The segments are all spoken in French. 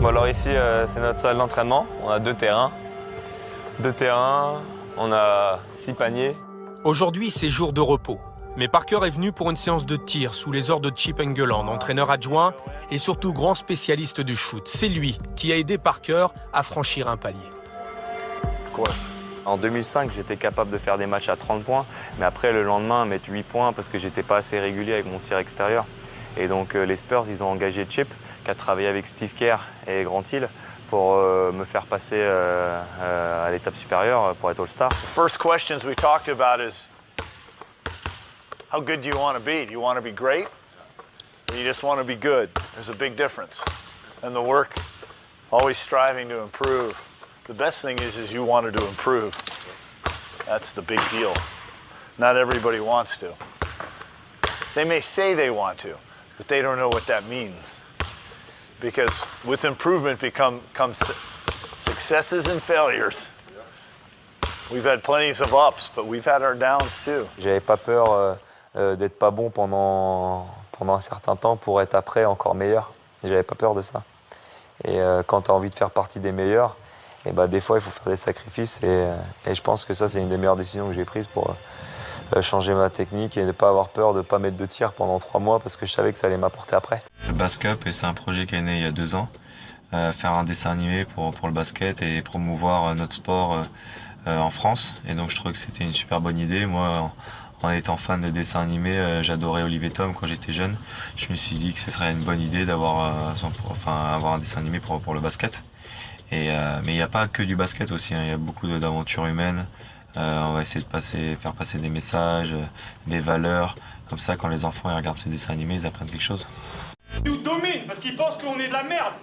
Bon alors ici c'est notre salle d'entraînement, on a deux terrains, on a 6 paniers. Aujourd'hui c'est jour de repos, mais Parker est venu pour une séance de tir sous les ordres de Chip Engeland, entraîneur adjoint et surtout grand spécialiste du shoot. C'est lui qui a aidé Parker à franchir un palier. En 2005 j'étais capable de faire des matchs à 30 points, mais après le lendemain mettre 8 points parce que j'étais pas assez régulier avec mon tir extérieur. Et donc les Spurs ils ont engagé Chip, qui a travaillé avec Steve Kerr et Grant Hill pour me faire passer à l'étape supérieure pour être All-Star. The first questions we talked about is, how good do you want to be? Do you want to be great? Or you just want to be good? There's a big difference. And the work, always striving to improve. The best thing is you wanted to improve. That's the big deal. Not everybody wants to. They may say they want to, but they don't know what that means. Because with improvement comes successes and failures. We've had plenty of ups, but we've had our downs too. J'avais pas peur d'être pas bon pendant un certain temps pour être après encore meilleur. J'avais pas peur de ça. Et quand tu as envie de faire partie des meilleurs, et bah, des fois il faut faire des sacrifices et je pense que ça c'est une des meilleures décisions que j'ai prises pour changer ma technique et ne pas avoir peur de ne pas mettre de tir pendant 3 mois parce que je savais que ça allait m'apporter après. Le Bascup, c'est un projet qui est né il y a 2 ans. Faire un dessin animé pour le basket et promouvoir notre sport en France. Et donc je trouvais que c'était une super bonne idée. Moi, en étant fan de dessin animé, j'adorais Olivier Tom quand j'étais jeune. Je me suis dit que ce serait une bonne idée d'avoir avoir un dessin animé pour le basket. Mais il n'y a pas que du basket aussi, hein. Il y a beaucoup d'aventures humaines. On va essayer de faire passer des messages, des valeurs. Comme ça, quand les enfants ils regardent ce dessin animé, ils apprennent quelque chose. Ils nous dominent parce qu'ils pensent qu'on est de la merde.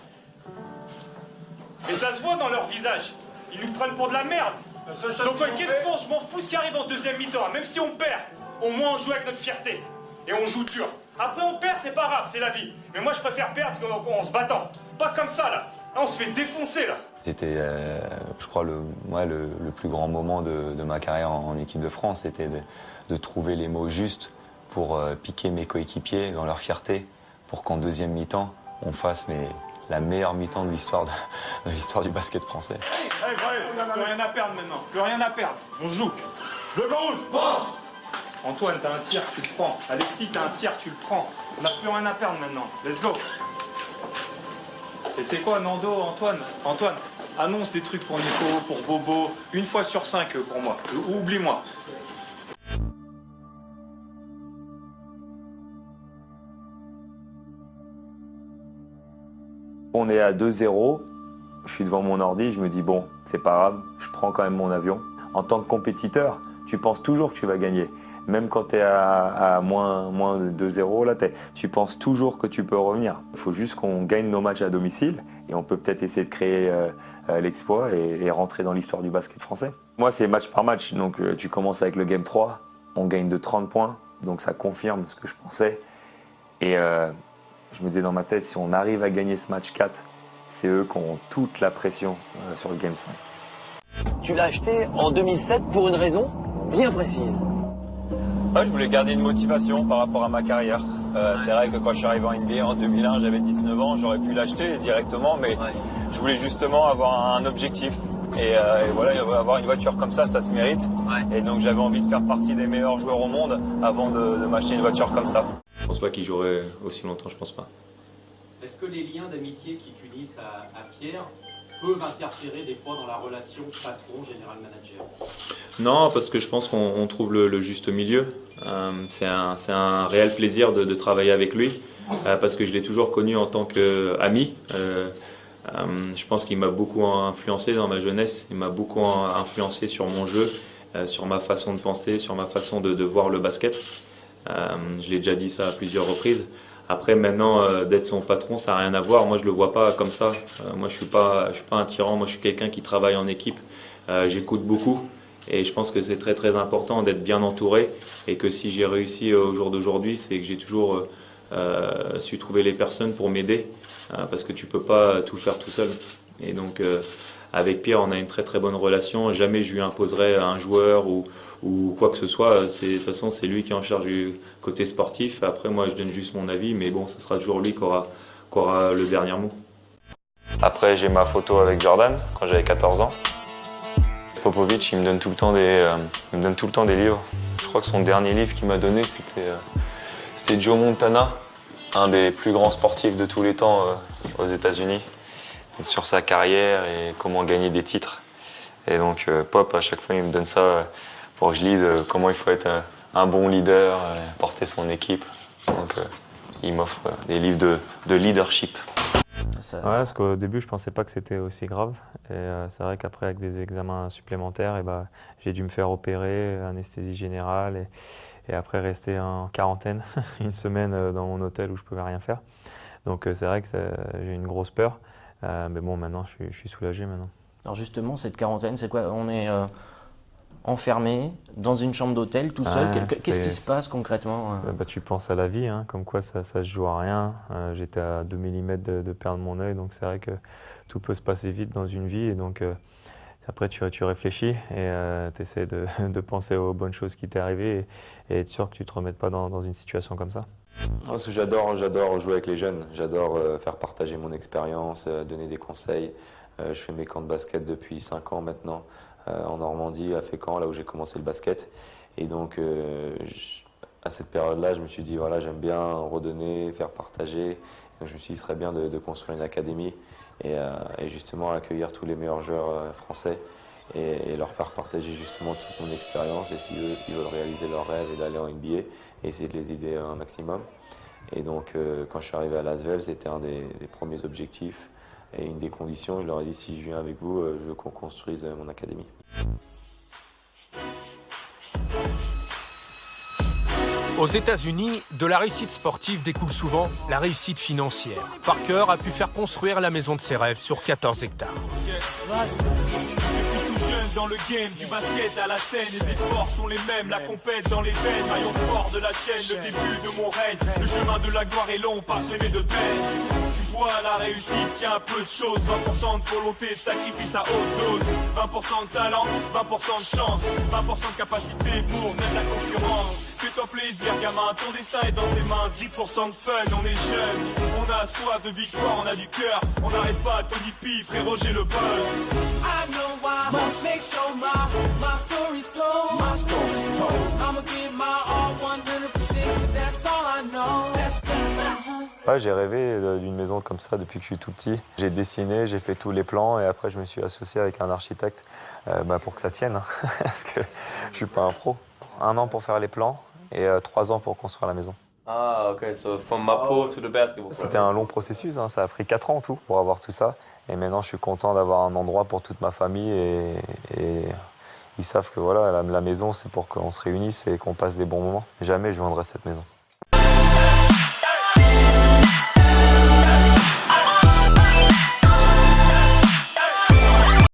Et ça se voit dans leur visage. Ils nous prennent pour de la merde. Donc qu'est-ce qu'on... Je m'en fous ce qui arrive en deuxième mi-temps. Même si on perd, au moins on joue avec notre fierté. Et on joue dur. Après on perd, c'est pas grave, c'est la vie. Mais moi je préfère perdre en se battant. Pas comme ça là. Là on se fait défoncer là. C'était, je crois, le plus grand moment de ma carrière en équipe de France. C'était de trouver les mots justes pour piquer mes coéquipiers dans leur fierté. Pour qu'en deuxième mi-temps, on fasse la meilleure mi-temps de l'histoire du basket français. Plus rien à perdre maintenant, plus rien à perdre. On joue. Le goal, France. Antoine, t'as un tir, tu le prends. Alexis, t'as un tir, tu le prends. On n'a plus rien à perdre maintenant. Let's go. Et tu sais quoi, Nando, Antoine, annonce des trucs pour Nico, pour Bobo, 1 fois sur 5 pour moi. Oublie-moi. On est à 2-0, je suis devant mon ordi, je me dis bon, c'est pas grave, je prends quand même mon avion. En tant que compétiteur, tu penses toujours que tu vas gagner. Même quand tu es à moins de 2-0, là, tu penses toujours que tu peux revenir. Il faut juste qu'on gagne nos matchs à domicile et on peut peut-être essayer de créer l'exploit et rentrer dans l'histoire du basket français. Moi, c'est match par match, donc tu commences avec le Game 3, on gagne de 30 points, donc ça confirme ce que je pensais. Et je me disais dans ma tête, si on arrive à gagner ce match 4, c'est eux qui ont toute la pression sur le Game 5. Tu l'as acheté en 2007 pour une raison bien précise. Ouais, je voulais garder une motivation par rapport à ma carrière. C'est vrai que quand je suis arrivé en NBA en 2001, j'avais 19 ans, j'aurais pu l'acheter directement, mais je voulais justement avoir un objectif. Et voilà, avoir une voiture comme ça se mérite. Et donc j'avais envie de faire partie des meilleurs joueurs au monde avant de m'acheter une voiture comme ça. Je pense pas qu'il jouerait aussi longtemps, je pense pas. Est-ce que les liens d'amitié qui t'unissent à Pierre peuvent interférer des fois dans la relation patron-général manager? Non, parce que je pense qu'on trouve le juste milieu. C'est un réel plaisir de travailler avec lui, parce que je l'ai toujours connu en tant qu'ami. Je pense qu'il m'a beaucoup influencé dans ma jeunesse, il m'a beaucoup influencé sur mon jeu, sur ma façon de penser, sur ma façon de voir le basket. Je l'ai déjà dit ça à plusieurs reprises. Après, maintenant, d'être son patron, ça n'a rien à voir. Moi, je ne le vois pas comme ça. Moi, je suis pas un tyran. Moi, je suis quelqu'un qui travaille en équipe. J'écoute beaucoup. Et je pense que c'est très, très important d'être bien entouré. Et que si j'ai réussi au jour d'aujourd'hui, c'est que j'ai toujours su trouver les personnes pour m'aider. Parce que tu ne peux pas tout faire tout seul. Et donc, avec Pierre, on a une très, très bonne relation. Jamais je lui imposerai un joueur ou quoi que ce soit. De toute façon, c'est lui qui est en charge du côté sportif. Après, moi, je donne juste mon avis, mais bon, ce sera toujours lui qui aura le dernier mot. Après, j'ai ma photo avec Jordan quand j'avais 14 ans. Popovic, il me donne tout le temps des livres. Je crois que son dernier livre qu'il m'a donné, c'était Joe Montana, un des plus grands sportifs de tous les temps aux États-Unis, sur sa carrière et comment gagner des titres. Et donc Pop, à chaque fois, il me donne ça pour que je lise comment il faut être un bon leader, porter son équipe. Donc il m'offre des livres de leadership. Ouais, parce qu'au début, je pensais pas que c'était aussi grave. Et c'est vrai qu'après, avec des examens supplémentaires, j'ai dû me faire opérer, anesthésie générale, et après rester en quarantaine, une semaine dans mon hôtel où je pouvais rien faire. Donc c'est vrai que j'ai une grosse peur. Mais bon, maintenant, je suis soulagé maintenant. Alors justement, cette quarantaine, c'est quoi? On est enfermé dans une chambre d'hôtel, tout seul. Qu'est-ce qui se passe concrètement? Tu penses à la vie, hein, comme quoi ça se joue à rien. J'étais à 2 mm de perdre mon œil, donc c'est vrai que tout peut se passer vite dans une vie. Et donc après, tu réfléchis et tu essaies de penser aux bonnes choses qui t'est arrivées et être sûr que tu ne te remettes pas dans une situation comme ça. Parce que j'adore jouer avec les jeunes. J'adore faire partager mon expérience, donner des conseils. Je fais mes camps de basket depuis 5 ans maintenant, en Normandie, à Fécamp, là où j'ai commencé le basket. Et donc, à cette période-là, je me suis dit, voilà, j'aime bien redonner, faire partager. Et donc, je me suis dit, il serait bien de construire une académie et justement accueillir tous les meilleurs joueurs français et leur faire partager justement toute mon expérience. Et si eux, ils veulent réaliser leur rêve et d'aller en NBA, et essayer de les aider un maximum. Et donc, quand je suis arrivé à Lasvel, c'était un des premiers objectifs. Et une des conditions, je leur ai dit, si je viens avec vous, je veux qu'on construise mon académie. Aux États-Unis, de la réussite sportive découle souvent la réussite financière. Parker a pu faire construire la maison de ses rêves sur 14 hectares. Dans le game, du basket à la scène, les efforts sont les mêmes, la compète dans les veines, maillon fort de la chaîne, le début de mon règne, le chemin de la gloire est long, parsemé de peine. Tu vois la réussite, tient un peu de choses, 20% de volonté, de sacrifice à haute dose, 20% de talent, 20% de chance, 20% de capacité pour mettre la concurrence. Fais-toi plaisir, gamin, ton destin est dans tes mains, 10% de fun, on est jeune, on a soif de victoire, on a du cœur, on n'arrête pas, Tony P, frérot, j'ai le buzz. I know why, make sure my story's told. My story's told. I'ma give my all 100%, 'cause that's all I know. Ouais, j'ai rêvé d'une maison comme ça depuis que je suis tout petit. J'ai dessiné, j'ai fait tous les plans et après je me suis associé avec un architecte pour que ça tienne, parce que je suis pas un pro. 1 an pour faire les plans et 3 ans pour construire la maison. Ah, ok, so from Mapo to the basketball. C'était un long processus, hein. Ça a pris 4 ans en tout pour avoir tout ça. Et maintenant, je suis content d'avoir un endroit pour toute ma famille et ils savent que voilà, la maison, c'est pour qu'on se réunisse et qu'on passe des bons moments. Jamais je vendrai cette maison.